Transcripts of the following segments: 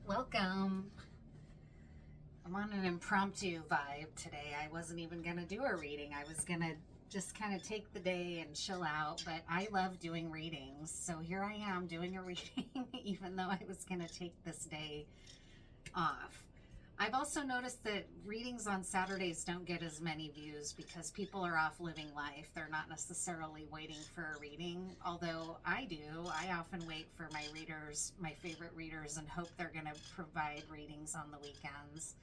Welcome. I'm on an impromptu vibe today. I wasn't even going to do a reading. I was going to just kind of take the day and chill out, but I love doing readings. So here I am doing a reading, even though I was going to take this day off. I've also noticed that readings on Saturdays don't get as many views because people are off living life. They're not necessarily waiting for a reading, although I do. I often wait for my readers, my favorite readers, and hope they're going to provide readings on the weekends.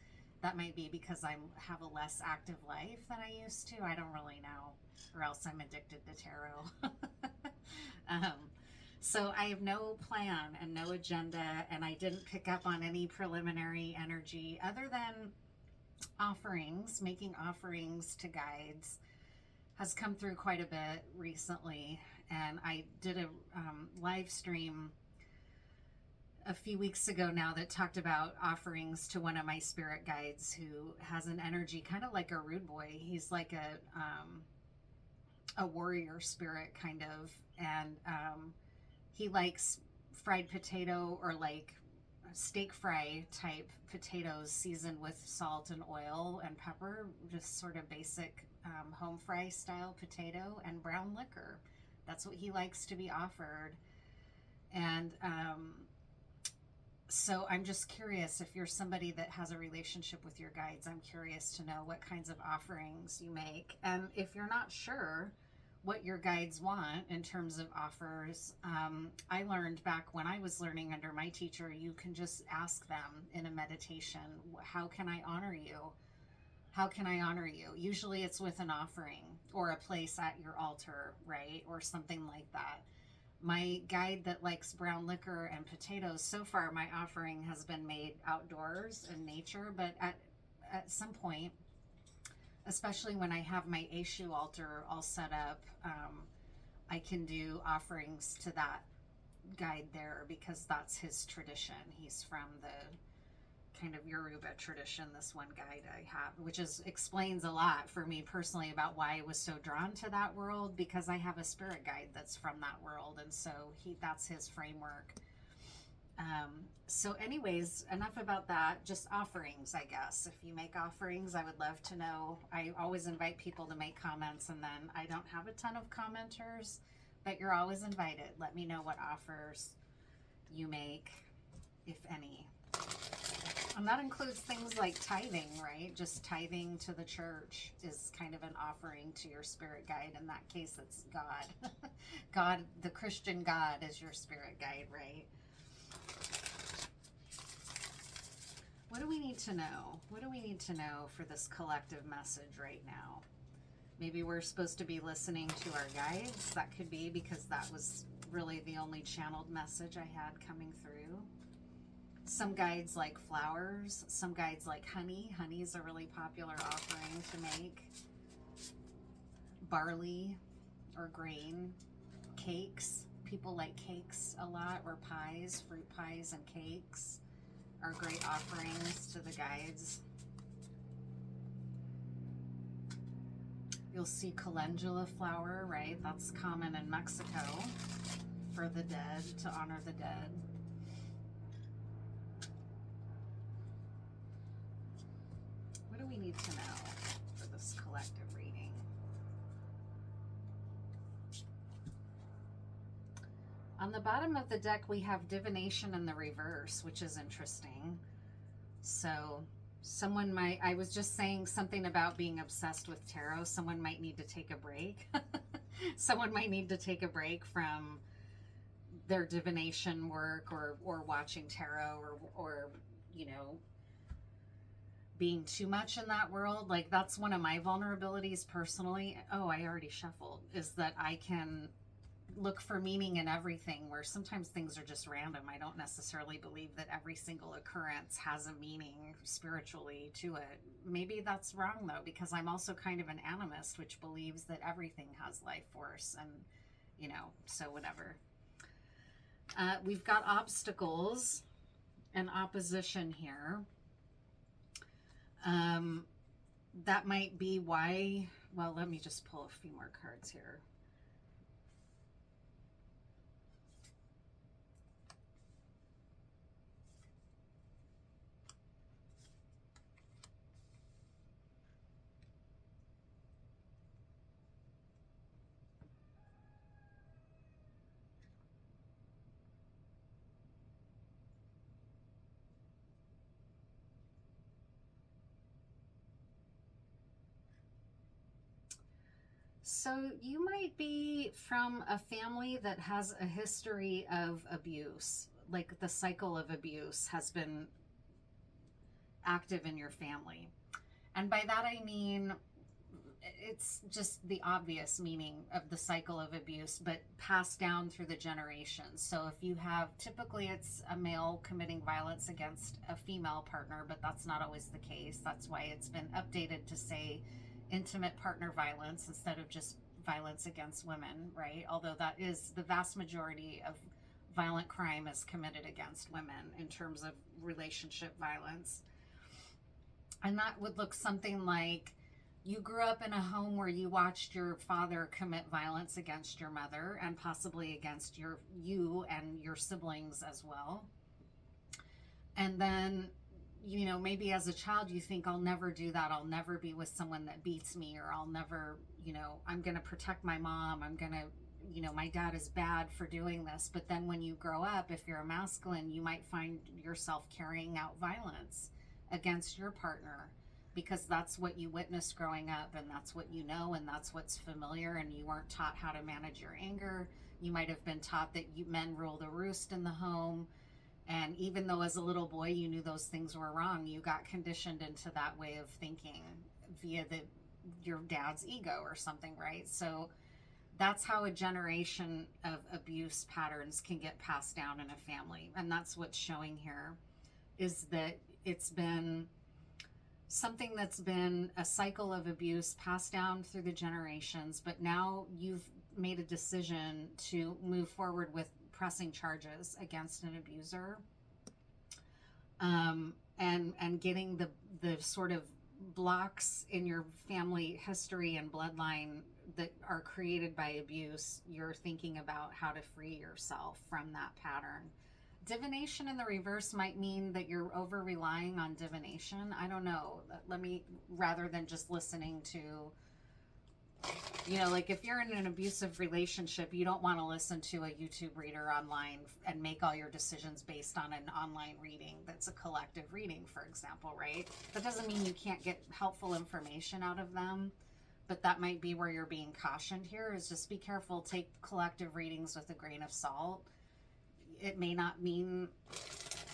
That might be because I have a less active life than I used to. I don't really know, or else I'm addicted to tarot. um, so I have no plan and no agenda, and I didn't pick up on any preliminary energy other than offerings. Making offerings to guides has come through quite a bit recently, and I did a live stream a few weeks ago now that talked about offerings to one of my spirit guides who has an energy kind of like a rude boy. He's like a warrior spirit kind of, and he likes fried potato or like steak fry type potatoes seasoned with salt and oil and pepper, just sort of basic home fry style potato, and brown liquor. That's what he likes to be offered. And so I'm just curious, if you're somebody that has a relationship with your guides, I'm curious to know what kinds of offerings you make. And if you're not sure what your guides want in terms of offers, I learned back when I was learning under my teacher, you can just ask them in a meditation, how can I honor you? How can I honor you? Usually it's with an offering or a place at your altar, right? Or something like that. My guide that likes brown liquor and potatoes, so far my offering has been made outdoors in nature, but at some point, especially when I have my Eshu altar all set up, I can do offerings to that guide there because that's his tradition. He's from the kind of Yoruba tradition, this one guide I have, which explains a lot for me personally about why I was so drawn to that world, because I have a spirit guide that's from that world, and so that's his framework. So anyways, enough about that. Just offerings, I guess. If you make offerings, I would love to know. I always invite people to make comments, and then I don't have a ton of commenters, but you're always invited. Let me know what offers you make, if any. And that includes things like tithing, right? Just tithing to the church is kind of an offering to your spirit guide. In that case, it's God. God, the Christian God, is your spirit guide, right? What do we need to know? What do we need to know for this collective message right now? Maybe we're supposed to be listening to our guides. That could be because that was really the only channeled message I had coming through. Some guides like flowers. Some guides like honey. Honey is a really popular offering to make. Barley or grain. Cakes. People like cakes a lot, or pies. Fruit pies and cakes are great offerings to the guides. You'll see calendula flower, right? That's common in Mexico for the dead, to honor the dead. What do we need to know for this collective reading? On the bottom of the deck, we have divination in the reverse, which is interesting. So someone might, I was just saying something about being obsessed with tarot. Someone might need to take a break. Someone might need to take a break from their divination work or watching tarot or you know, being too much in that world. Like, that's one of my vulnerabilities personally. Oh, I already shuffled. Is that I can look for meaning in everything, where sometimes things are just random. I don't necessarily believe that every single occurrence has a meaning spiritually to it. Maybe that's wrong though, because I'm also kind of an animist, which believes that everything has life force, and you know, so whatever. We've got obstacles and opposition here. That might be why, well, let me just pull a few more cards here. So you might be from a family that has a history of abuse, like the cycle of abuse has been active in your family. And by that I mean, it's just the obvious meaning of the cycle of abuse, but passed down through the generations. So if you have, typically it's a male committing violence against a female partner, but that's not always the case. That's why it's been updated to say intimate partner violence instead of just violence against women, right? Although that is the vast majority of violent crime is committed against women in terms of relationship violence. And that would look something like, you grew up in a home where you watched your father commit violence against your mother and possibly against you and your siblings as well. And then, you know, maybe as a child you think, I'll never do that. I'll never be with someone that beats me, or I'll never, you know, I'm going to protect my mom. I'm going to, you know, my dad is bad for doing this. But then when you grow up, if you're a masculine, you might find yourself carrying out violence against your partner, because that's what you witnessed growing up, and that's what you know, and that's what's familiar, and you weren't taught how to manage your anger. You might have been taught that men rule the roost in the home, and even though as a little boy you knew those things were wrong, you got conditioned into that way of thinking via your dad's ego or something, right? So that's how a generation of abuse patterns can get passed down in a family. And that's what's showing here, is that it's been something that's been a cycle of abuse passed down through the generations, but now you've made a decision to move forward with pressing charges against an abuser, and getting the sort of blocks in your family history and bloodline that are created by abuse. You're thinking about how to free yourself from that pattern. Divination in the reverse might mean that you're over relying on divination. I don't know. Let me, rather than just listening to, you know, like if you're in an abusive relationship, you don't want to listen to a YouTube reader online and make all your decisions based on an online reading that's a collective reading, for example, right? That doesn't mean you can't get helpful information out of them, but that might be where you're being cautioned here, is just be careful. Take collective readings with a grain of salt. It may not mean,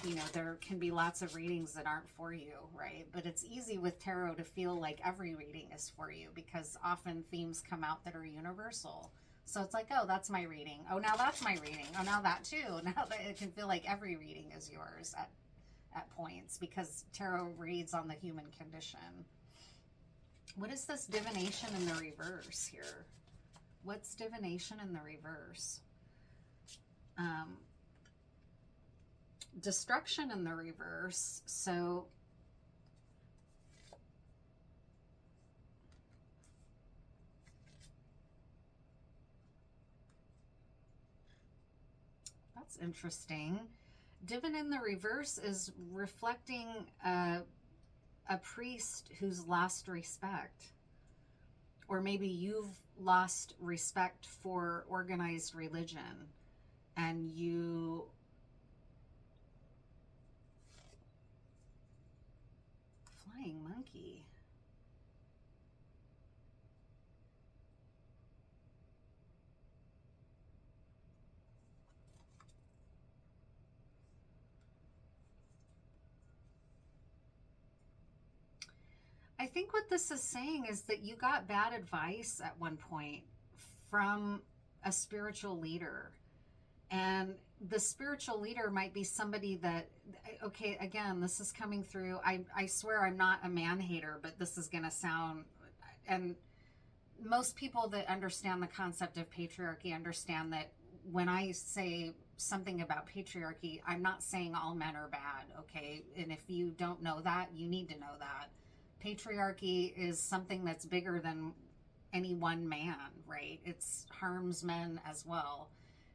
you know, there can be lots of readings that aren't for you, right? But it's easy with tarot to feel like every reading is for you, because often themes come out that are universal. So it's like, oh, that's my reading. Oh, now that's my reading. Oh, now that too. Now that it can feel like every reading is yours at points, because tarot reads on the human condition. What is this divination in the reverse here? What's divination in the reverse? Destruction in the reverse. So that's interesting. Divin in the reverse is reflecting a priest who's lost respect, or maybe you've lost respect for organized religion, and you flying monkey. I think what this is saying is that you got bad advice at one point from a spiritual leader. And the spiritual leader might be somebody that, okay, again, this is coming through. I swear I'm not a man hater, but this is going to sound, and most people that understand the concept of patriarchy understand that when I say something about patriarchy, I'm not saying all men are bad, okay? And if you don't know that, you need to know that. Patriarchy is something that's bigger than any one man, right? It harms men as well.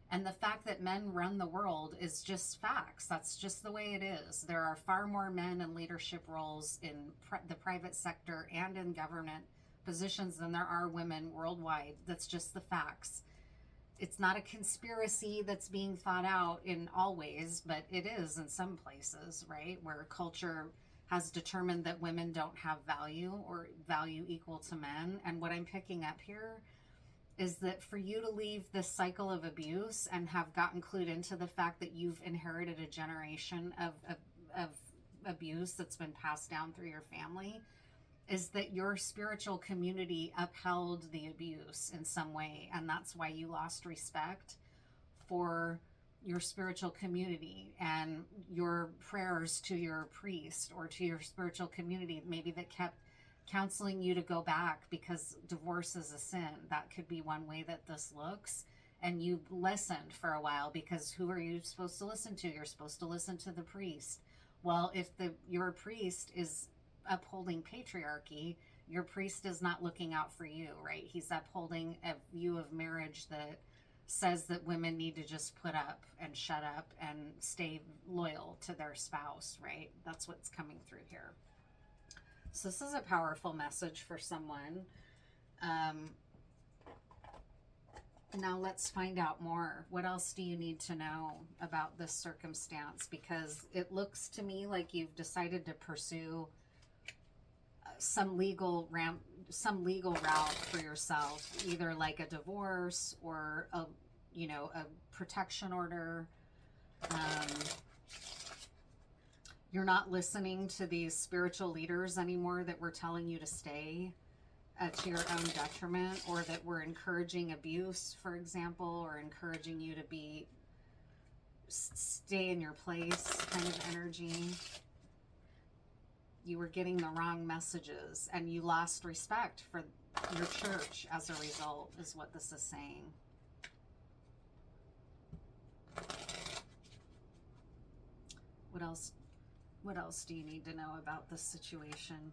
And the fact that men run the world is just facts. That's just the way it is. There are far more men in leadership roles in the private sector and in government positions than there are women worldwide. That's just the facts. It's not a conspiracy that's being thought out in all ways, but it is in some places, right? Where culture has determined that women don't have value, or value equal to men. And what I'm picking up here is that for you to leave this cycle of abuse and have gotten clued into the fact that you've inherited a generation of abuse that's been passed down through your family, is that your spiritual community upheld the abuse in some way, and that's why you lost respect for your spiritual community and your prayers to your priest or to your spiritual community, maybe that kept counseling you to go back because divorce is a sin. That could be one way that this looks. And you listened for a while because who are you supposed to listen to? You're supposed to listen to the priest. Well, if your priest is upholding patriarchy, your priest is not looking out for you, right? He's upholding a view of marriage that says that women need to just put up and shut up and stay loyal to their spouse, right? That's what's coming through here. So this is a powerful message for someone. Now let's find out more. What else do you need to know about this circumstance? Because it looks to me like you've decided to pursue some legal route for yourself, either like a divorce or a protection order. You're not listening to these spiritual leaders anymore that were telling you to stay to your own detriment, or that were encouraging abuse, for example, or encouraging you to stay in your place kind of energy. You were getting the wrong messages and you lost respect for your church as a result, is what this is saying. What else do you need to know about this situation?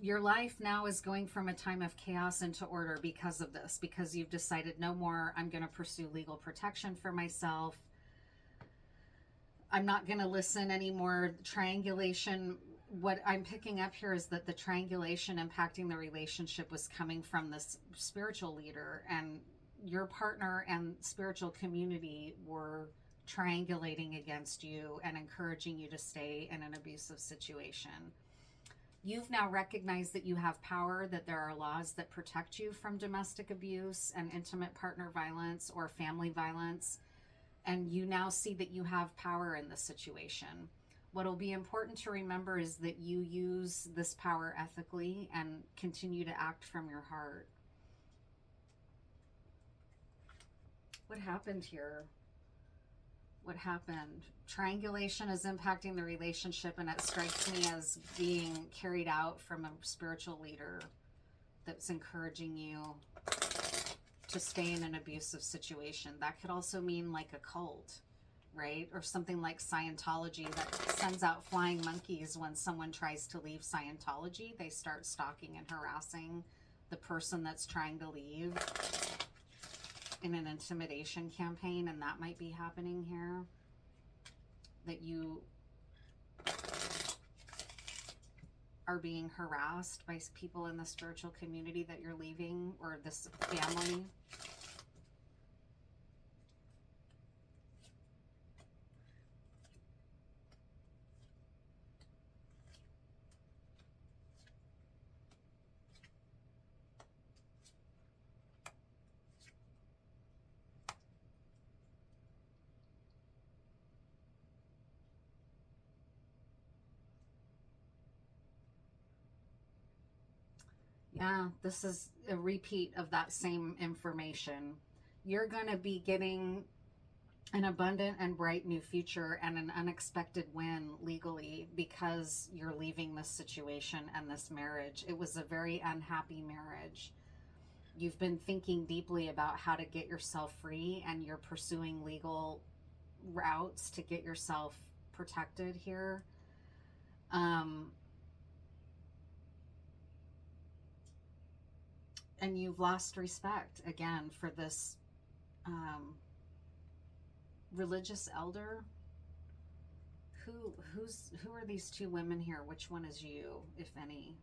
Your life now is going from a time of chaos into order because of this, because you've decided no more, I'm going to pursue legal protection for myself. I'm not going to listen anymore. Triangulation, what I'm picking up here is that the triangulation impacting the relationship was coming from this spiritual leader, and your partner and spiritual community were triangulating against you and encouraging you to stay in an abusive situation. You've now recognized that you have power, that there are laws that protect you from domestic abuse and intimate partner violence or family violence, and you now see that you have power in this situation. What will be important to remember is that you use this power ethically and continue to act from your heart. What happened here? What happened? Triangulation is impacting the relationship, and it strikes me as being carried out from a spiritual leader that's encouraging you to stay in an abusive situation. That could also mean like a cult, right? Or something like Scientology that sends out flying monkeys when someone tries to leave Scientology. They start stalking and harassing the person that's trying to leave in an intimidation campaign, and that might be happening here. That you are being harassed by people in the spiritual community that you're leaving, or this family. Yeah, this is a repeat of that same information. You're going to be getting an abundant and bright new future and an unexpected win legally because you're leaving this situation and this marriage. It was a very unhappy marriage. You've been thinking deeply about how to get yourself free, and you're pursuing legal routes to get yourself protected here. And you've lost respect again for this religious elder. Who are these two women here? Which one is you, if any?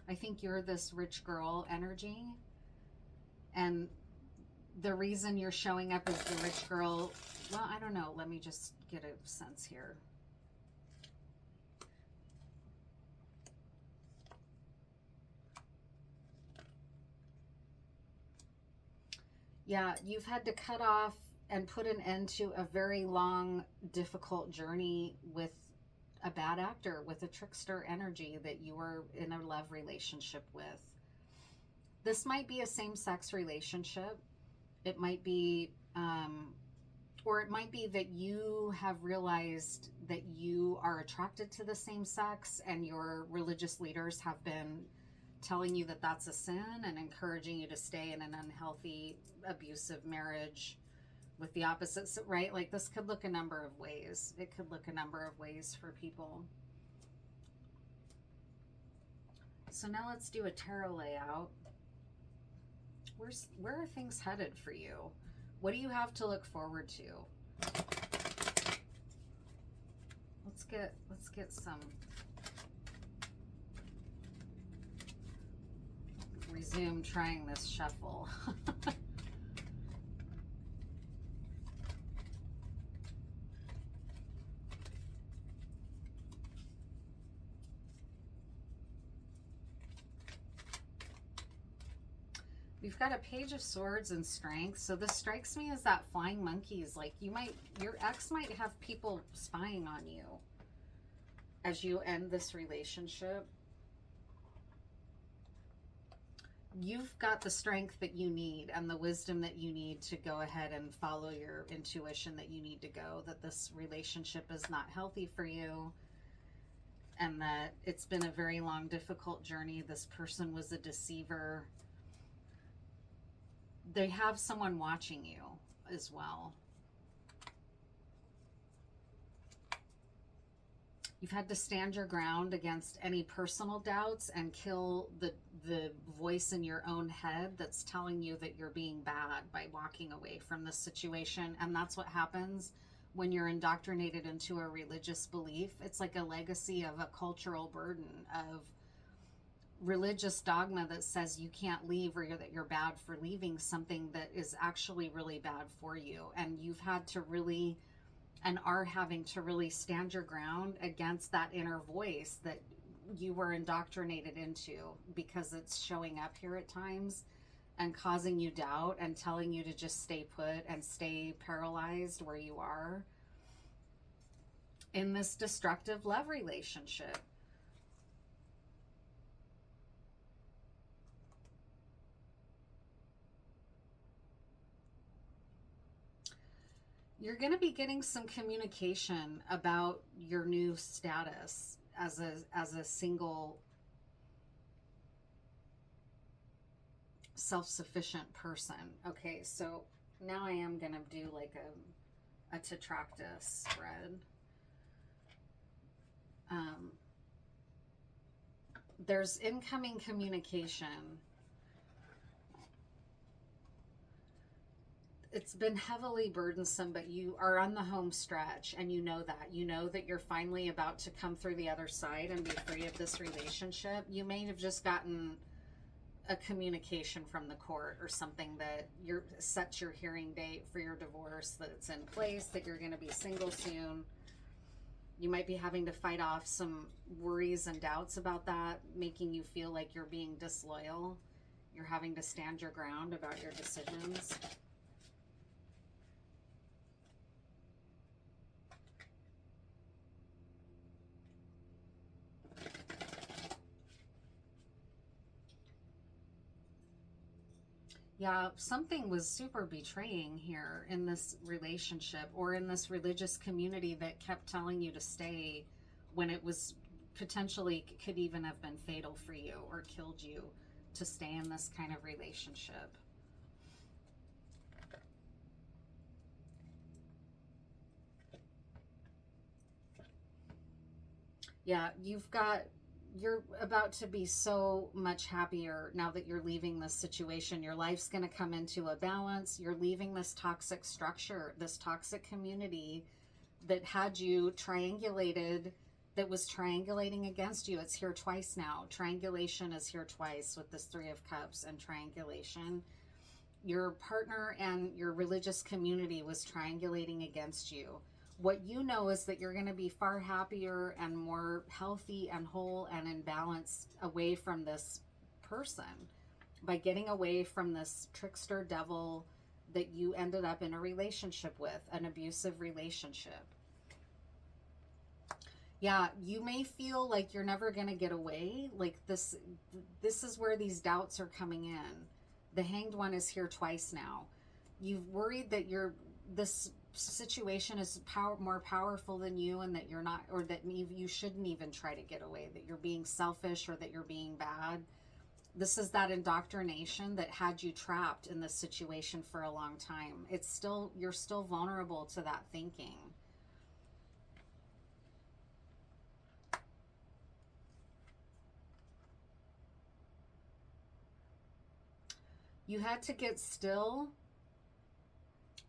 I think you're this rich girl energy, And the reason you're showing up as the rich girl, well, I don't know. Let me just get a sense here. Yeah, you've had to cut off and put an end to a very long, difficult journey with a bad actor, with a trickster energy that you were in a love relationship with. This might be a same-sex relationship. It might be, or it might be that you have realized that you are attracted to the same sex, and your religious leaders have been telling you that that's a sin and encouraging you to stay in an unhealthy, abusive marriage with the opposites, right? Like, this could look a number of ways. It could look a number of ways for people. So now let's do a tarot layout. Where are things headed for you? What do you have to look forward to? Let's get some. Resume trying this shuffle. We've got a Page of Swords and Strength. So this strikes me as that flying monkeys. Like, your ex might have people spying on you as you end this relationship. You've got the strength that you need and the wisdom that you need to go ahead and follow your intuition that you need to go, that this relationship is not healthy for you, and that it's been a very long, difficult journey. This person was a deceiver. They have someone watching you as well. You've had to stand your ground against any personal doubts and kill the voice in your own head that's telling you that you're being bad by walking away from this situation. And that's what happens when you're indoctrinated into a religious belief. It's like a legacy of a cultural burden of religious dogma that says you can't leave, or that you're bad for leaving something that is actually really bad for you. And you've had to really, and are having to really, stand your ground against that inner voice that you were indoctrinated into, because it's showing up here at times and causing you doubt and telling you to just stay put and stay paralyzed where you are in this destructive love relationship. You're going to be getting some communication about your new status as a single, self-sufficient person. Okay, so now I am going to do like a Tetracta spread. There's incoming communication. It's been heavily burdensome, but you are on the home stretch, and you know that you're finally about to come through the other side and be free of this relationship. You may have just gotten a communication from the court or something that you're set your hearing date for your divorce, that it's in place, that you're going to be single soon. You might be having to fight off some worries and doubts about that, making you feel like you're being disloyal. You're having to stand your ground about your decisions. Yeah, something was super betraying here in this relationship, or in this religious community that kept telling you to stay when it was potentially could even have been fatal for you or killed you to stay in this kind of relationship. Yeah, you're about to be so much happier now that you're leaving this situation. Your life's going to come into a balance. You're leaving this toxic structure, this toxic community that had you triangulated, that was triangulating against you. It's here twice now. Triangulation is here twice with this Three of Cups and triangulation. your partner and your religious community was triangulating against you. What you know is that you're going to be far happier and more healthy and whole and in balance away from this person by getting away from this trickster devil that you ended up in a relationship with, an abusive relationship. Yeah, you may feel like you're never going to get away. Like this is where these doubts are coming in. The Hanged One is here twice now. You've worried that this situation is more powerful than you, and that you're not, or that you shouldn't even try to get away, that you're being selfish or that you're being bad. This is that indoctrination that had you trapped in this situation for a long time. You're still vulnerable to that thinking. You had to get still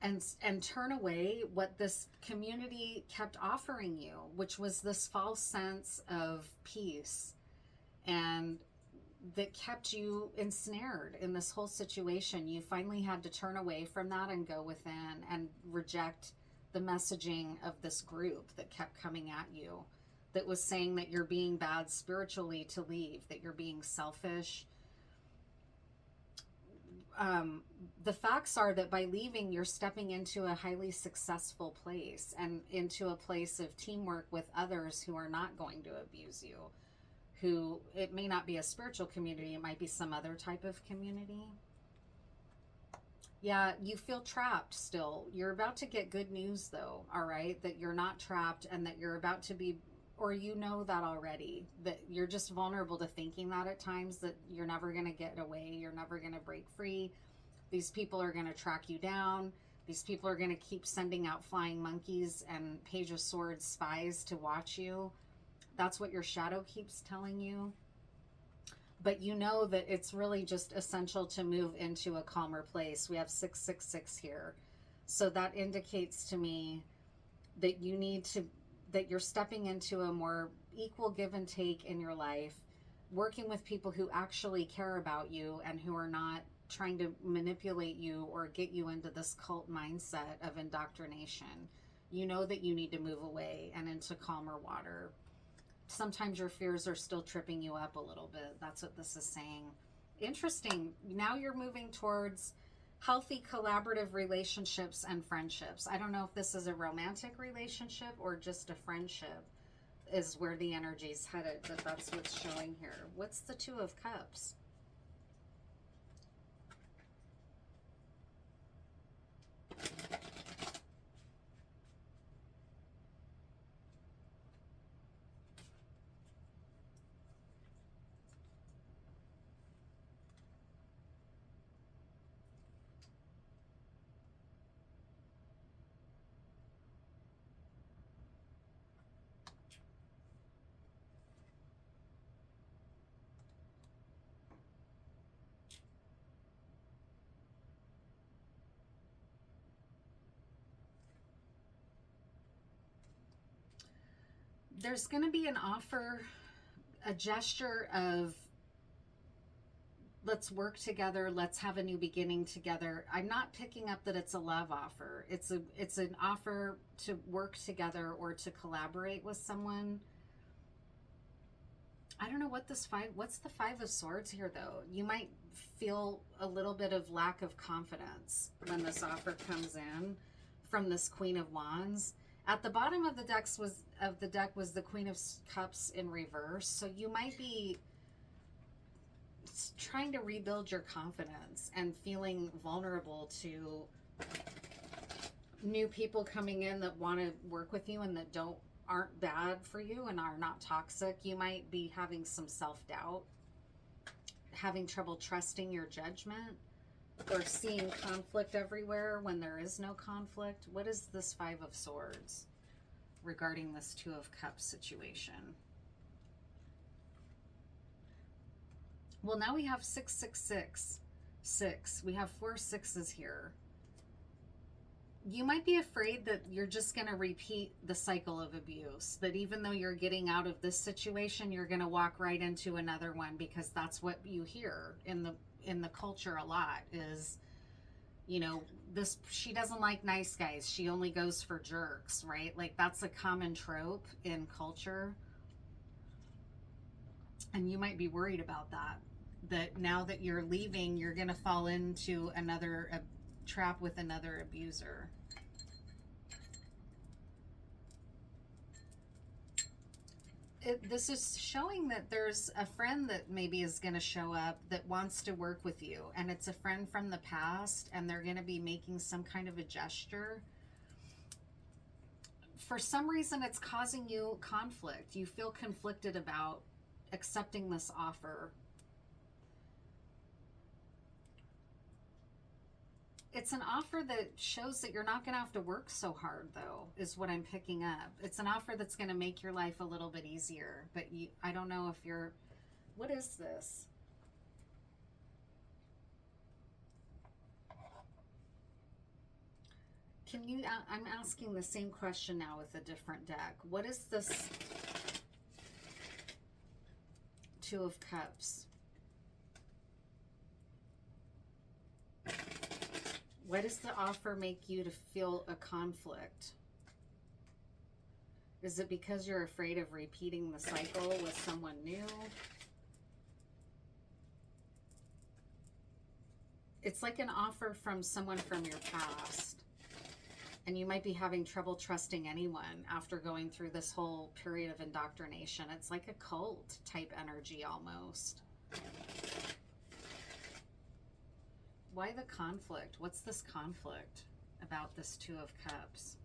and turn away what this community kept offering you, which was this false sense of peace, and that kept you ensnared in this whole situation. You finally had to turn away from that and go within and reject the messaging of this group that kept coming at you, that was saying that you're being bad spiritually to leave, that you're being selfish. The facts are that by leaving, you're stepping into a highly successful place, and into a place of teamwork with others who are not going to abuse you, who, it may not be a spiritual community, it might be some other type of community. Yeah, you feel trapped still. You're about to get good news though, all right? That you're not trapped, and that you're about to be, or you know that already, that you're just vulnerable to thinking that at times, that you're never going to get away, you're never going to break free. These people are going to track you down. These people are going to keep sending out flying monkeys and Page of Swords spies to watch you. That's what your shadow keeps telling you. But you know that it's really just essential to move into a calmer place. We have 666 here. So that indicates to me that that you're stepping into a more equal give and take in your life, working with people who actually care about you and who are not trying to manipulate you or get you into this cult mindset of indoctrination. You know that you need to move away and into calmer water. Sometimes your fears are still tripping you up a little bit. That's what this is saying. Interesting. Now you're moving towards healthy collaborative relationships and friendships. I don't know if this is a romantic relationship or just a friendship is where the energy's headed, but that's what's showing here. What's the Two of Cups? There's going to be an offer, a gesture of, let's work together, let's have a new beginning together. I'm not picking up that it's a love offer. It's an offer to work together or to collaborate with someone. I don't know what what's the Five of Swords here though? You might feel a little bit of lack of confidence when this offer comes in from this Queen of Wands. At the bottom of the deck was the Queen of Cups in reverse. So you might be trying to rebuild your confidence and feeling vulnerable to new people coming in that want to work with you and that aren't bad for you and are not toxic. You might be having some self-doubt, having trouble trusting your judgment, or seeing conflict everywhere when there is no conflict. What is this Five of Swords regarding this Two of Cups situation? Well, now we have 666. We have 4 sixes here. You might be afraid that you're just going to repeat the cycle of abuse, that even though you're getting out of this situation, you're going to walk right into another one, because that's what you hear in the culture a lot, is You know, this, she doesn't like nice guys. She only goes for jerks, right? Like that's a common trope in culture. And you might be worried about that. That now that you're leaving, you're going to fall into another trap with another abuser. This is showing that there's a friend that maybe is going to show up that wants to work with you, and it's a friend from the past, and they're going to be making some kind of a gesture. For some reason, it's causing you conflict. You feel conflicted about accepting this offer. It's an offer that shows that you're not going to have to work so hard, though, is what I'm picking up. It's an offer that's going to make your life a little bit easier. But I don't know if you're... What is this? Can you... I'm asking the same question now with a different deck. What is this Two of Cups? Why does the offer make you to feel a conflict? Is it because you're afraid of repeating the cycle with someone new? It's like an offer from someone from your past. And you might be having trouble trusting anyone after going through this whole period of indoctrination. It's like a cult type energy almost. Why the conflict? What's this conflict about this Two of Cups?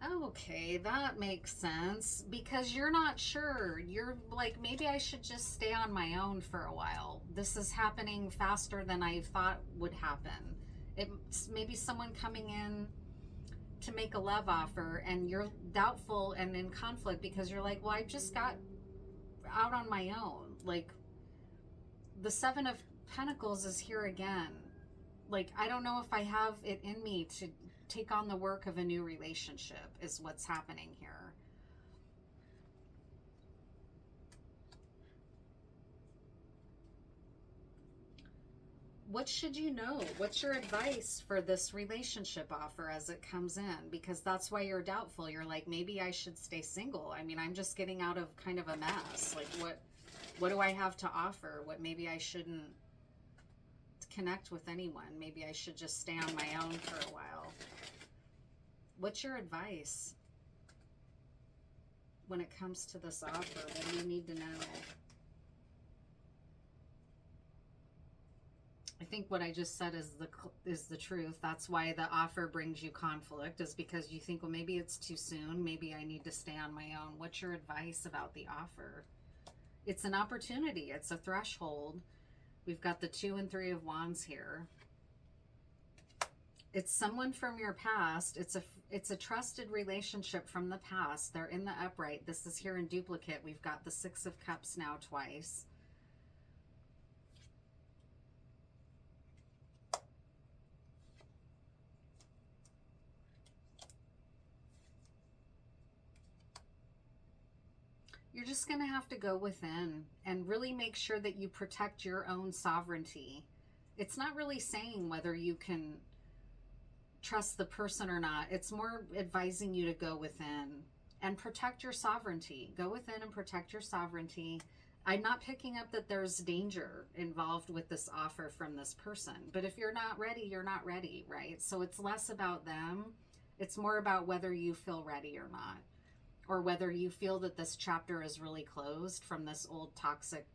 Okay, that makes sense. Because you're not sure. You're like, maybe I should just stay on my own for a while. This is happening faster than I thought would happen. It's maybe someone coming in to make a love offer, and you're doubtful and in conflict because you're like, well, I just got out on my own. Like, the Seven of Pentacles is here again. Like, I don't know if I have it in me to take on the work of a new relationship, is what's happening here. What should you know? What's your advice for this relationship offer as it comes in? Because that's why you're doubtful. You're like, maybe I should stay single. I mean, I'm just getting out of kind of a mess. Like, what do I have to offer? What maybe I shouldn't connect with anyone. Maybe I should just stay on my own for a while. What's your advice when it comes to this offer? What do you need to know? I think what I just said is the truth. That's why the offer brings you conflict, is because you think, well, maybe it's too soon. Maybe I need to stay on my own. What's your advice about the offer? It's an opportunity. It's a threshold. We've got the 2 and 3 of Wands here. It's someone from your past. It's a trusted relationship from the past. They're in the upright. This is here in duplicate. We've got the 6 of Cups now twice. You're just going to have to go within and really make sure that you protect your own sovereignty. It's not really saying whether you can trust the person or not. It's more advising you to go within and protect your sovereignty. Go within and protect your sovereignty. I'm not picking up that there's danger involved with this offer from this person. But if you're not ready, you're not ready, right? So it's less about them. It's more about whether you feel ready or not. Or whether you feel that this chapter is really closed from this old toxic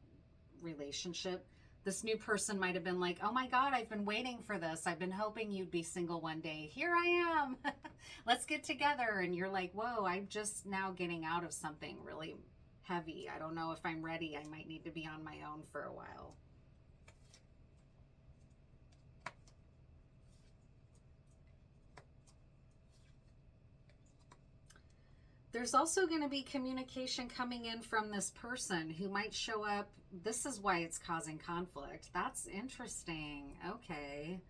relationship. This new person might have been like, oh my God, I've been waiting for this. I've been hoping you'd be single one day. Here I am. Let's get together. And you're like, whoa, I'm just now getting out of something really heavy. I don't know if I'm ready. I might need to be on my own for a while. There's also going to be communication coming in from this person who might show up. This is why it's causing conflict. That's interesting. Okay.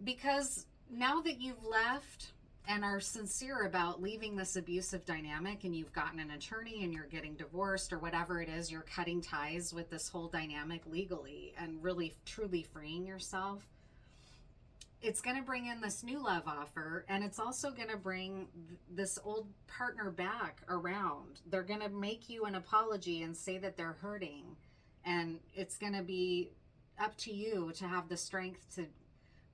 Because now that you've left and are sincere about leaving this abusive dynamic, and you've gotten an attorney and you're getting divorced or whatever it is, you're cutting ties with this whole dynamic legally and really truly freeing yourself, it's going to bring in this new love offer, and it's also going to bring this old partner back around. They're going to make you an apology and say that they're hurting, and it's going to be up to you to have the strength to,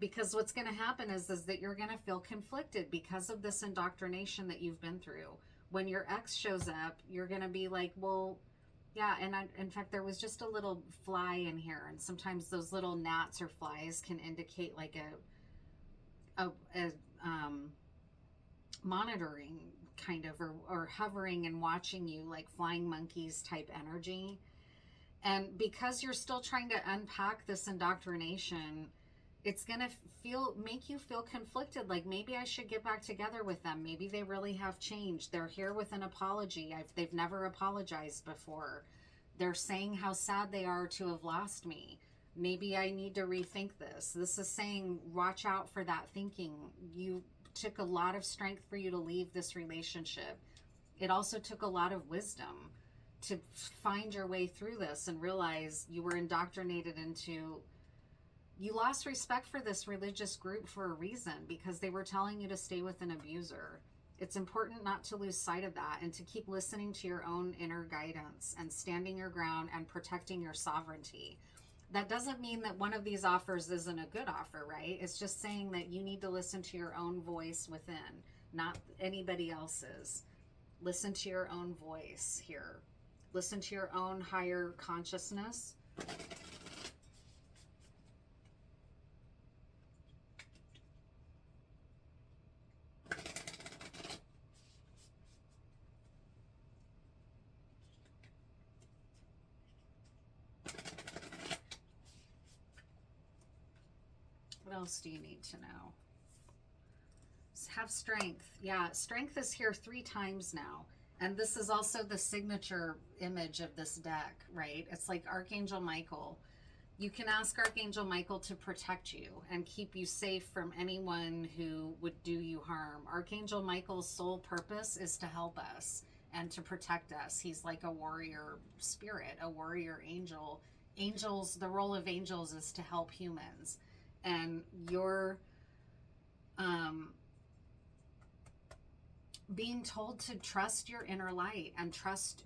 because what's going to happen is that you're going to feel conflicted because of this indoctrination that you've been through. When your ex shows up, you're going to be like, well, yeah, and in fact, there was just a little fly in here, and sometimes those little gnats or flies can indicate like a monitoring kind of, or hovering and watching you, like flying monkeys type energy. And because you're still trying to unpack this indoctrination, it's going to make you feel conflicted. Like, maybe I should get back together with them. Maybe they really have changed. They're here with an apology. They've never apologized before. They're saying how sad they are to have lost me. Maybe I need to rethink this. This is saying, watch out for that thinking. You took a lot of strength for you to leave this relationship. It also took a lot of wisdom to find your way through this and realize you were indoctrinated into, you lost respect for this religious group for a reason, because they were telling you to stay with an abuser. It's important not to lose sight of that and to keep listening to your own inner guidance and standing your ground and protecting your sovereignty. That doesn't mean that one of these offers isn't a good offer, right? It's just saying that you need to listen to your own voice within, not anybody else's. Listen to your own voice here. Listen to your own higher consciousness. What else do you need to know? Have strength. Yeah, strength is here 3 times now. And this is also the signature image of this deck, right? It's like Archangel Michael. You can ask Archangel Michael to protect you and keep you safe from anyone who would do you harm. Archangel Michael's sole purpose is to help us and to protect us. He's like a warrior spirit, a warrior angel. Angels, the role of angels is to help humans. And you're being told to trust your inner light and trust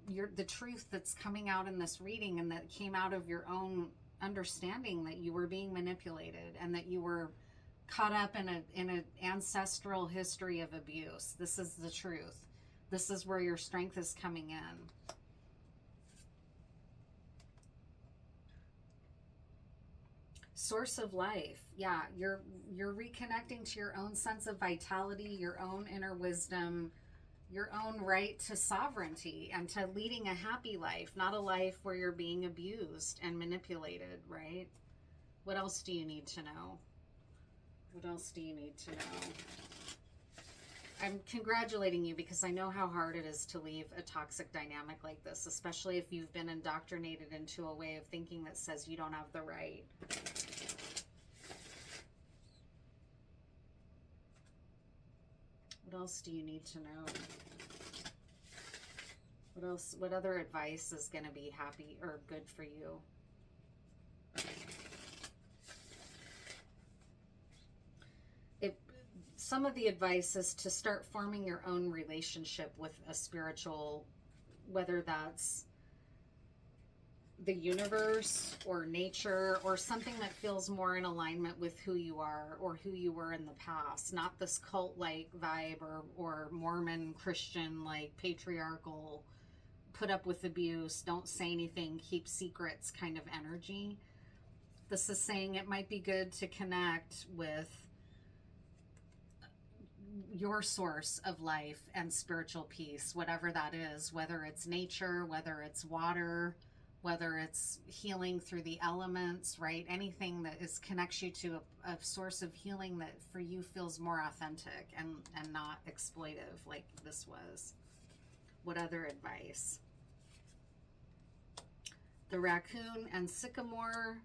the truth that's coming out in this reading, and that came out of your own understanding that you were being manipulated and that you were caught up in an ancestral history of abuse. This is the truth. This is where your strength is coming in. Source of life. Yeah, you're reconnecting to your own sense of vitality, your own inner wisdom, your own right to sovereignty and to leading a happy life, not a life where you're being abused and manipulated, right? What else do you need to know? What else do you need to know? I'm congratulating you, because I know how hard it is to leave a toxic dynamic like this, especially if you've been indoctrinated into a way of thinking that says you don't have the right. What else do you need to know? What else? What other advice is going to be happy or good for you? Some of the advice is to start forming your own relationship with a spiritual, whether that's the universe or nature or something that feels more in alignment with who you are or who you were in the past, not this cult-like vibe or Mormon Christian, like patriarchal, put up with abuse, don't say anything, keep secrets kind of energy. This is saying it might be good to connect with your source of life and spiritual peace, whatever that is, whether it's nature, whether it's water, whether it's healing through the elements, right? Anything that connects you to a source of healing that for you feels more authentic and not exploitive like this was. What other advice? The raccoon and sycamore,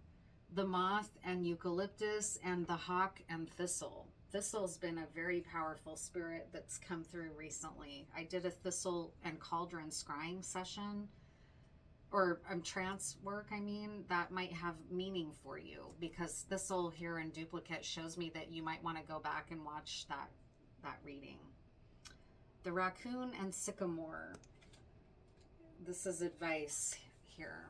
the moth and eucalyptus, and the hawk and thistle. Thistle's been a very powerful spirit that's come through recently. I did a thistle and cauldron scrying session, or trance work, that might have meaning for you, because thistle here in duplicate shows me that you might want to go back and watch that reading. The raccoon and sycamore. This is advice here.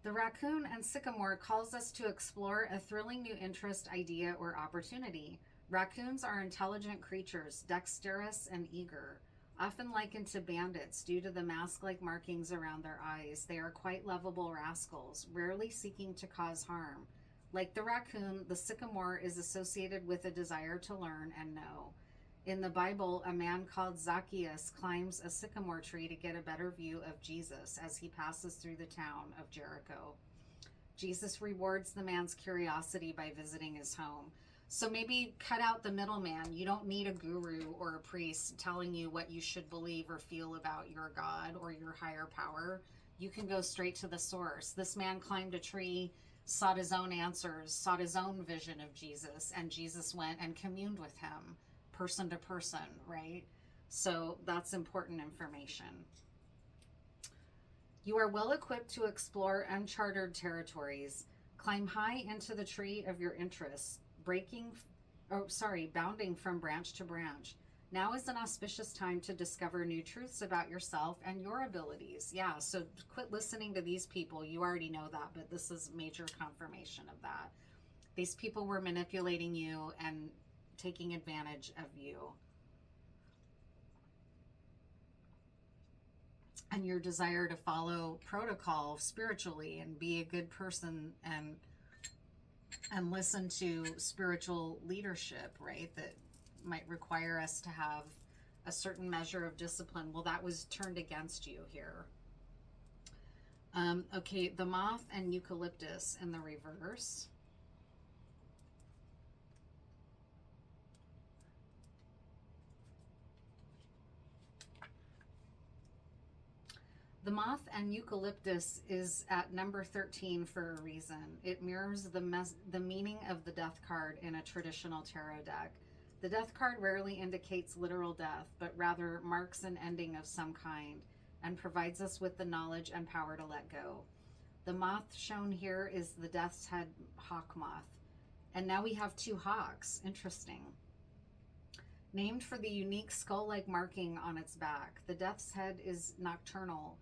The raccoon and sycamore calls us to explore a thrilling new interest, idea, or opportunity. Raccoons are intelligent creatures, dexterous and eager. Often likened to bandits due to the mask-like markings around their eyes, they are quite lovable rascals, rarely seeking to cause harm. Like the raccoon, the sycamore is associated with a desire to learn and know. In the Bible, a man called Zacchaeus climbs a sycamore tree to get a better view of Jesus as he passes through the town of Jericho. Jesus rewards the man's curiosity by visiting his home. So maybe cut out the middleman. You don't need a guru or a priest telling you what you should believe or feel about your God or your higher power. You can go straight to the source. This man climbed a tree, sought his own answers, sought his own vision of Jesus, and Jesus went and communed with him, person to person, right? So that's important information. You are well equipped to explore uncharted territories. Climb high into the tree of your interests, bounding from branch to branch. Now is an auspicious time to discover new truths about yourself and your abilities. Yeah, so quit listening to these people. You already know that, but this is major confirmation of that. These people were manipulating you and taking advantage of you. And your desire to follow protocol spiritually and be a good person and listen to spiritual leadership, right? That might require us to have a certain measure of discipline. Well, that was turned against you here. Okay, the moth and eucalyptus in the reverse. The moth and eucalyptus is at number 13 for a reason. It mirrors the meaning of the death card in a traditional tarot deck. The death card rarely indicates literal death, but rather marks an ending of some kind and provides us with the knowledge and power to let go. The moth shown here is the death's head hawk moth. And now we have two hawks. Interesting. Named for the unique skull-like marking on its back. The death's head is nocturnal,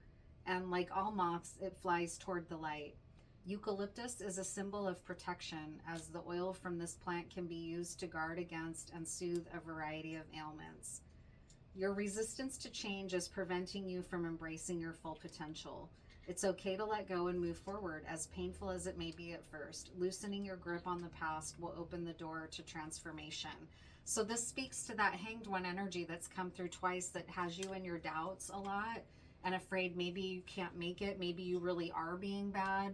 and like all moths, it flies toward the light. Eucalyptus is a symbol of protection, as the oil from this plant can be used to guard against and soothe a variety of ailments. Your resistance to change is preventing you from embracing your full potential. It's okay to let go and move forward, as painful as it may be at first. Loosening your grip on the past will open the door to transformation. So this speaks to that hanged one energy that's come through twice, that has you in your doubts a lot and afraid maybe you can't make it. Maybe you really are being bad.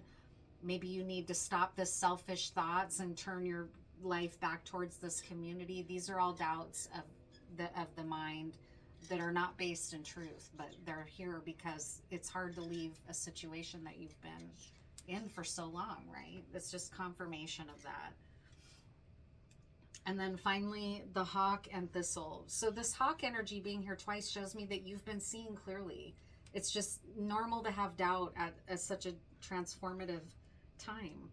Maybe you need to stop the selfish thoughts and turn your life back towards this community. These are all doubts of the mind that are not based in truth, but they're here because it's hard to leave a situation that you've been in for so long, right? It's just confirmation of that. And then finally, the hawk and thistle. So this hawk energy being here twice shows me that you've been seeing clearly. It's just normal to have doubt at such a transformative time.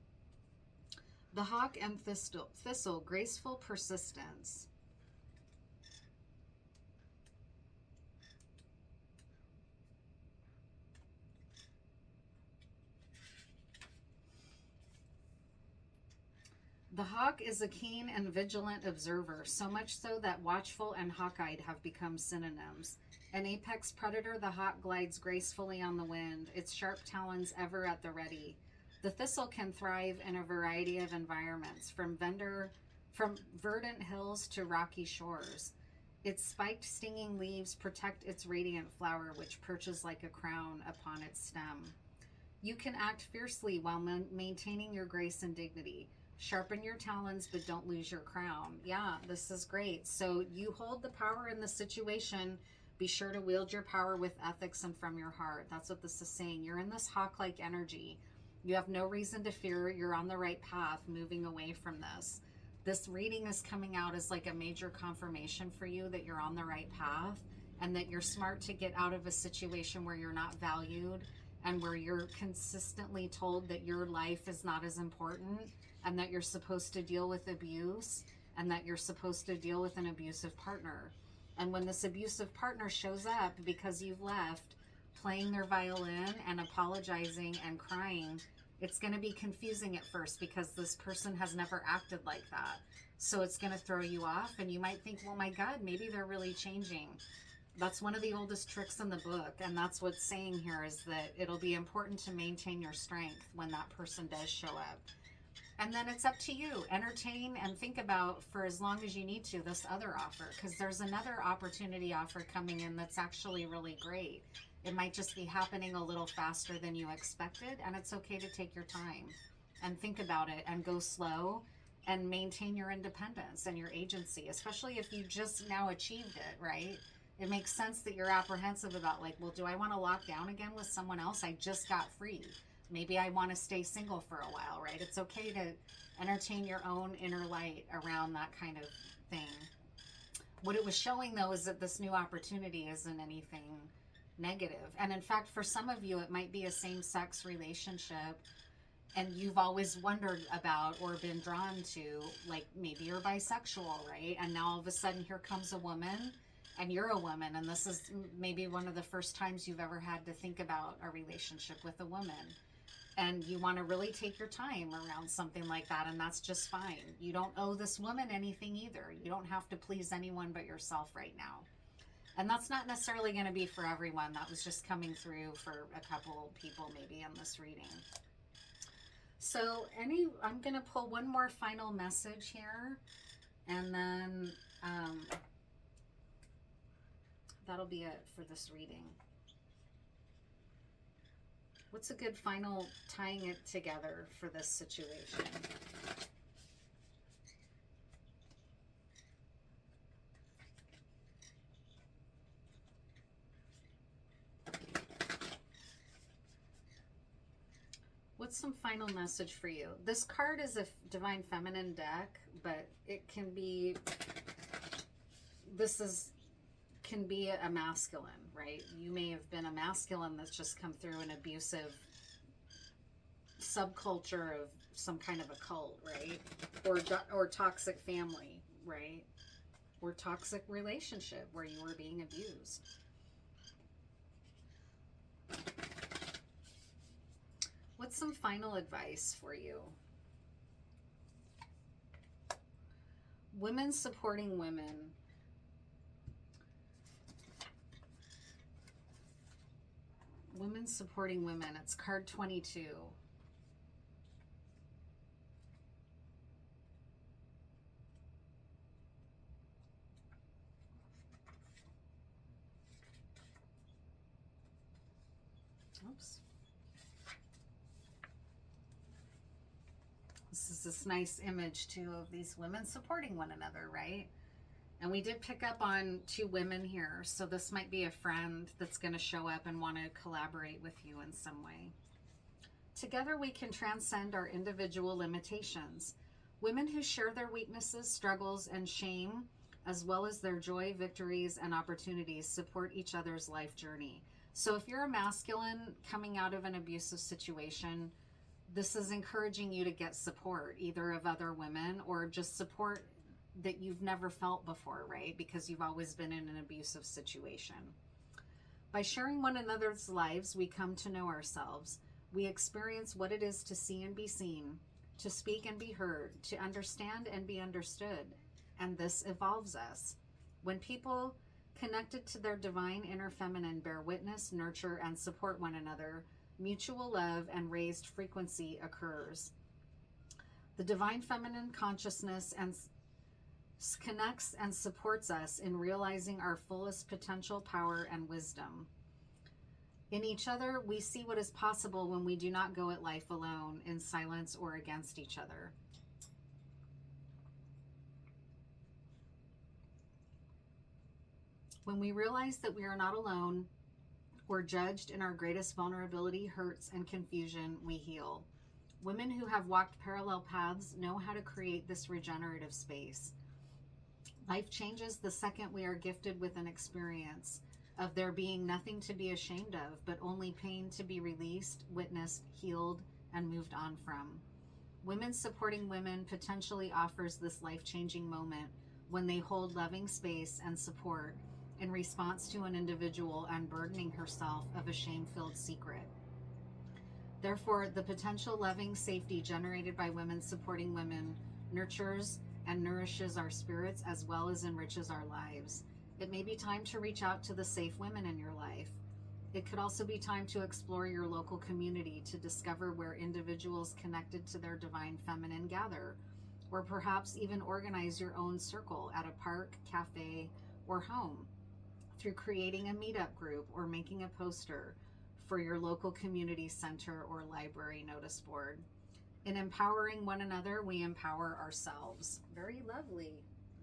The hawk and thistle, graceful persistence. The hawk is a keen and vigilant observer, so much so that watchful and hawk-eyed have become synonyms. An apex predator, the hawk glides gracefully on the wind, its sharp talons ever at the ready. The thistle can thrive in a variety of environments, from verdant hills to rocky shores. Its spiked, stinging leaves protect its radiant flower, which perches like a crown upon its stem. You can act fiercely while maintaining your grace and dignity. Sharpen your talons, but don't lose your crown. Yeah, this is great. So you hold the power in the situation. Be sure to wield your power with ethics and from your heart. That's what this is saying. You're in this hawk-like energy. You have no reason to fear. You're on the right path, moving away from this. This reading is coming out as like a major confirmation for you that you're on the right path and that you're smart to get out of a situation where you're not valued and where you're consistently told that your life is not as important and that you're supposed to deal with abuse and that you're supposed to deal with an abusive partner. And when this abusive partner shows up because you've left, playing their violin and apologizing and crying, it's going to be confusing at first because this person has never acted like that. So it's going to throw you off and you might think, well, my God, maybe they're really changing. That's one of the oldest tricks in the book. And that's what's saying here is that it'll be important to maintain your strength when that person does show up. And then it's up to you. Entertain and think about, for as long as you need to, this other offer, because there's another opportunity offer coming in that's actually really great. It might just be happening a little faster than you expected, and it's okay to take your time and think about it and go slow and maintain your independence and your agency, especially if you just now achieved it, right? It makes sense that you're apprehensive about, like, well, do I want to lock down again with someone else? I just got free. Maybe I want to stay single for a while, right? It's okay to entertain your own inner light around that kind of thing. What it was showing, though, is that this new opportunity isn't anything negative. And in fact, for some of you, it might be a same-sex relationship and you've always wondered about or been drawn to, like, maybe you're bisexual, right? And now all of a sudden here comes a woman and you're a woman, and this is maybe one of the first times you've ever had to think about a relationship with a woman. And you want to really take your time around something like that, and that's just fine. You don't owe this woman anything either. You don't have to please anyone but yourself right now. And that's not necessarily going to be for everyone. That was just coming through for a couple people maybe in this reading. So I'm going to pull one more final message here, and then that'll be it for this reading. What's a good final tying it together for this situation? What's some final message for you? This card is a divine feminine deck, but it can be, can be a masculine, right? You may have been a masculine that's just come through an abusive subculture of some kind of a cult, right? Or toxic family, right? Or toxic relationship where you were being abused. What's some final advice for you? Women supporting women. Women supporting women. It's card 22. Oops. This is this nice image too of these women supporting one another, right? And we did pick up on 2 women here, so this might be a friend that's going to show up and want to collaborate with you in some way. Together we can transcend our individual limitations. Women who share their weaknesses, struggles, and shame, as well as their joy, victories, and opportunities, support each other's life journey. So if you're a masculine coming out of an abusive situation, this is encouraging you to get support, either of other women or just support that you've never felt before, right? Because you've always been in an abusive situation. By sharing one another's lives, we come to know ourselves. We experience what it is to see and be seen, to speak and be heard, to understand and be understood. And this evolves us. When people connected to their divine inner feminine bear witness, nurture, and support one another, mutual love and raised frequency occurs. The divine feminine consciousness connects and supports us in realizing our fullest potential, power, and wisdom. In each other, we see what is possible when we do not go at life alone, in silence, or against each other. When we realize that we are not alone or judged in our greatest vulnerability, hurts, and confusion, we heal. Women who have walked parallel paths know how to create this regenerative space. Life changes the second we are gifted with an experience of there being nothing to be ashamed of, but only pain to be released, witnessed, healed, and moved on from. Women supporting women potentially offers this life-changing moment when they hold loving space and support in response to an individual unburdening herself of a shame-filled secret. Therefore, the potential loving safety generated by women supporting women nurtures and nourishes our spirits as well as enriches our lives. It may be time to reach out to the safe women in your life. It could also be time to explore your local community to discover where individuals connected to their divine feminine gather, or perhaps even organize your own circle at a park, cafe, or home through creating a meetup group or making a poster for your local community center or library notice board. In empowering one another, we empower ourselves. Very lovely.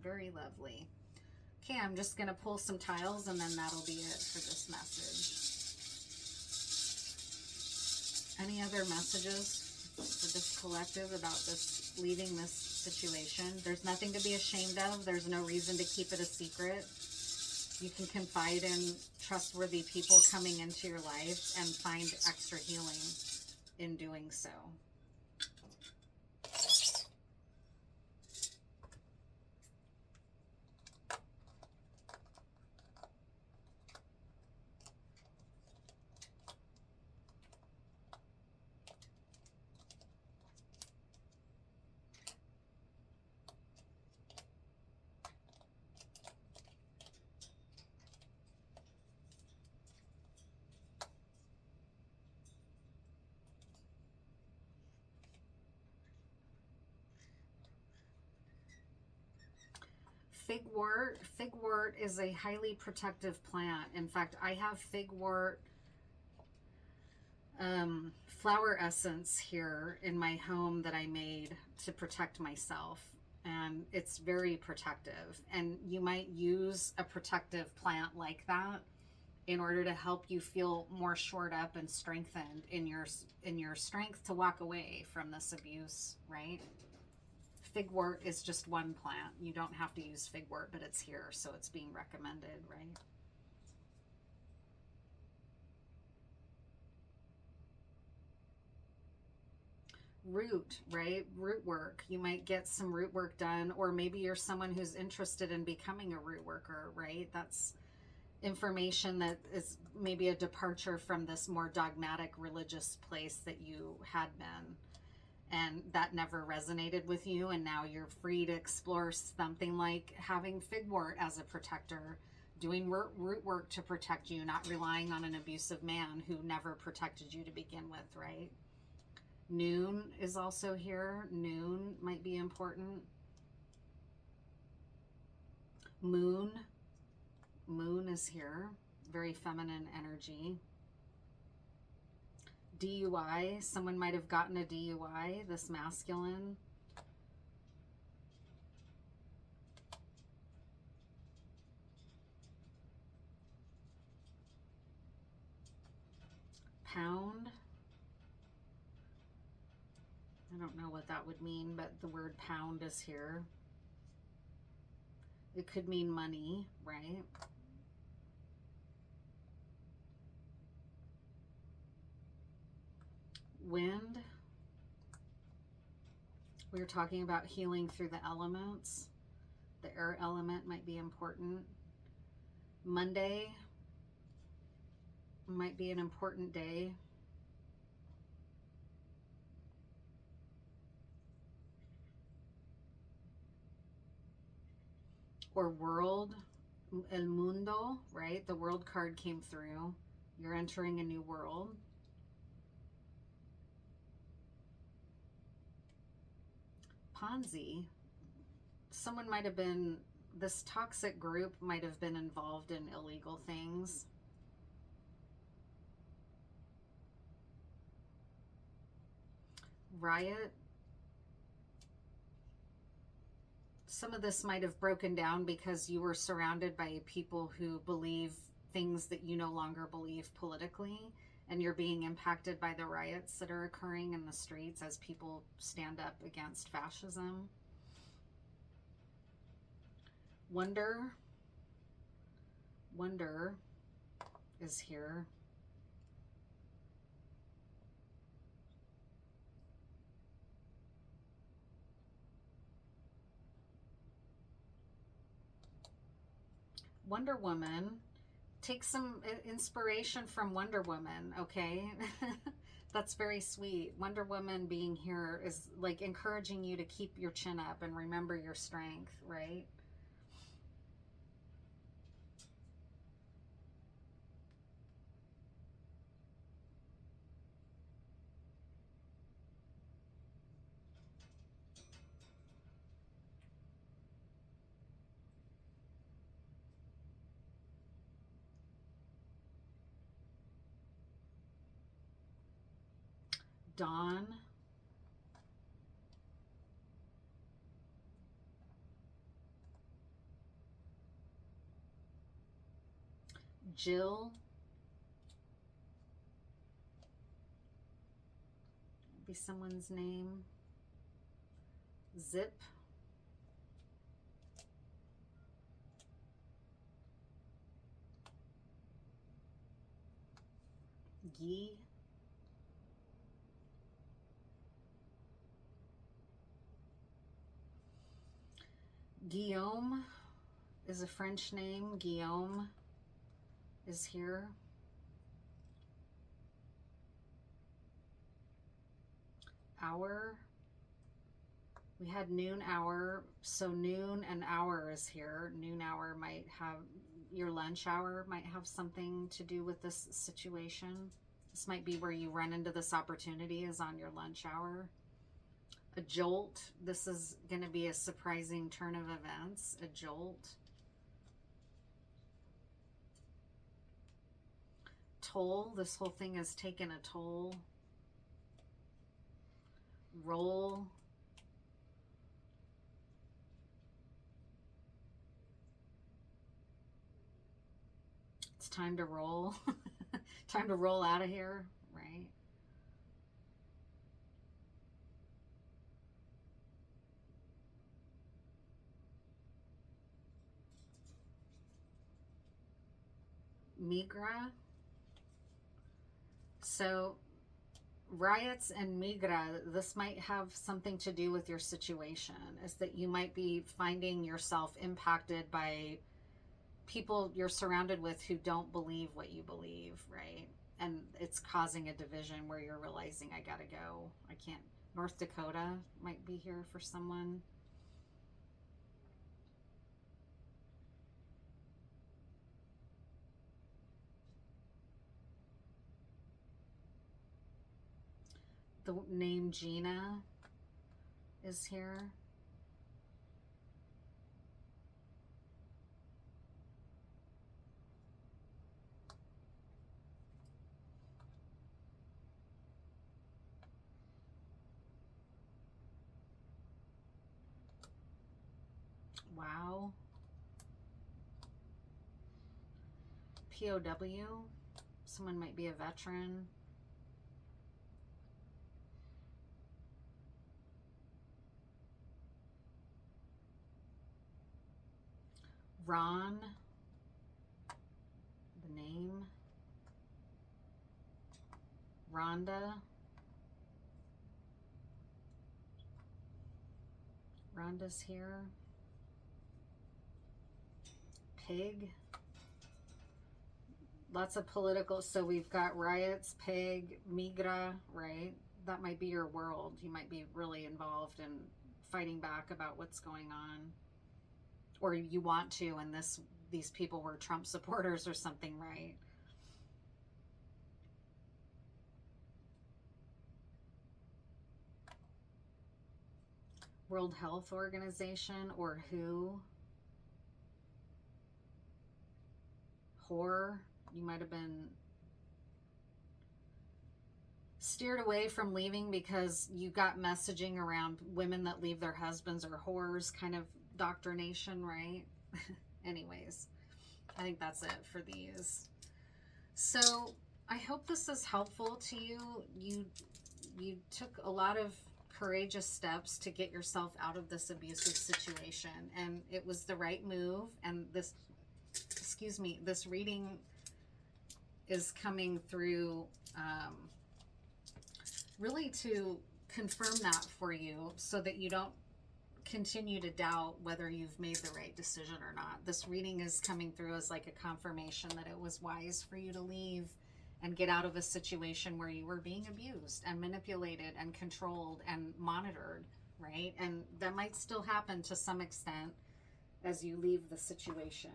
Very lovely. Okay, I'm just going to pull some tiles and then that'll be it for this message. Any other messages for this collective about this, leaving this situation? There's nothing to be ashamed of. There's no reason to keep it a secret. You can confide in trustworthy people coming into your life and find extra healing in doing so. Figwort. Figwort is a highly protective plant. In fact, I have figwort flower essence here in my home that I made to protect myself. And it's very protective. And you might use a protective plant like that in order to help you feel more shored up and strengthened in your strength to walk away from this abuse, right? Figwort is just one plant. You don't have to use figwort, but it's here, so it's being recommended, right? Root, right? Root work. You might get some root work done, or maybe you're someone who's interested in becoming a root worker, right? That's information that is maybe a departure from this more dogmatic religious place that you had been. And that never resonated with you, and now you're free to explore something like having figwort as a protector, doing root work to protect you, not relying on an abusive man who never protected you to begin with, right? Noon is also here. Noon might be important. Moon. Moon is here. Very feminine energy. DUI, someone might have gotten a DUI, this masculine. Pound. I don't know what that would mean, but the word pound is here. It could mean money, right? Wind. We were talking about healing through the elements. The air element might be important. Monday might be an important day. Or world, el mundo, right? The world card came through. You're entering a new world. Ponzi. Someone might have been, this toxic group might have been involved in illegal things. Riot. Some of this might have broken down because you were surrounded by people who believe things that you no longer believe politically, and you're being impacted by the riots that are occurring in the streets as people stand up against fascism. Wonder is here. Wonder Woman. Take some inspiration from Wonder Woman, okay? That's very sweet. Wonder Woman being here is like encouraging you to keep your chin up and remember your strength, right? Dawn. Jill. Be someone's name. Zip. Guy. Guillaume is a French name. Guillaume is here. Hour. We had noon hour, so noon and hour is here. Noon hour might have, your lunch hour might have something to do with this situation. This might be where you run into this opportunity, is on your lunch hour. A jolt. This is going to be a surprising turn of events. A jolt. Toll. This whole thing has taken a toll. Roll. It's time to roll. Time to roll out of here, right? Migra. So riots and migra, this might have something to do with your situation, is that you might be finding yourself impacted by people you're surrounded with who don't believe what you believe, right? And it's causing a division where you're realizing, I gotta go. I can't. North Dakota might be here for someone. The name Gina is here. Wow. POW. Someone might be a veteran. Ron. The name. Rhonda. Rhonda's here. Pig. Lots of political. So we've got riots, pig, migra, right? That might be your world. You might be really involved in fighting back about what's going on. Or you want to, and these people were Trump supporters or something, right? World Health Organization or WHO. Whore. You might have been steered away from leaving because you got messaging around women that leave their husbands or whores, kind of doctrination, right? Anyways, I think that's it for these. So I hope this is helpful to you. You took a lot of courageous steps to get yourself out of this abusive situation, and it was the right move. And this, excuse me, this reading is coming through really to confirm that for you, so that you don't continue to doubt whether you've made the right decision or not. This reading is coming through as like a confirmation that it was wise for you to leave and get out of a situation where you were being abused and manipulated and controlled and monitored, right? And that might still happen to some extent as you leave the situation.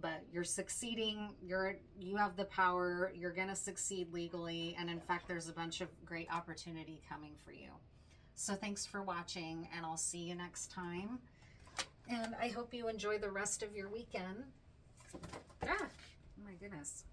But you're succeeding, you have the power, you're going to succeed legally, and in fact there's a bunch of great opportunity coming for you. So thanks for watching, and I'll see you next time. And I hope you enjoy the rest of your weekend. Ah, oh my goodness.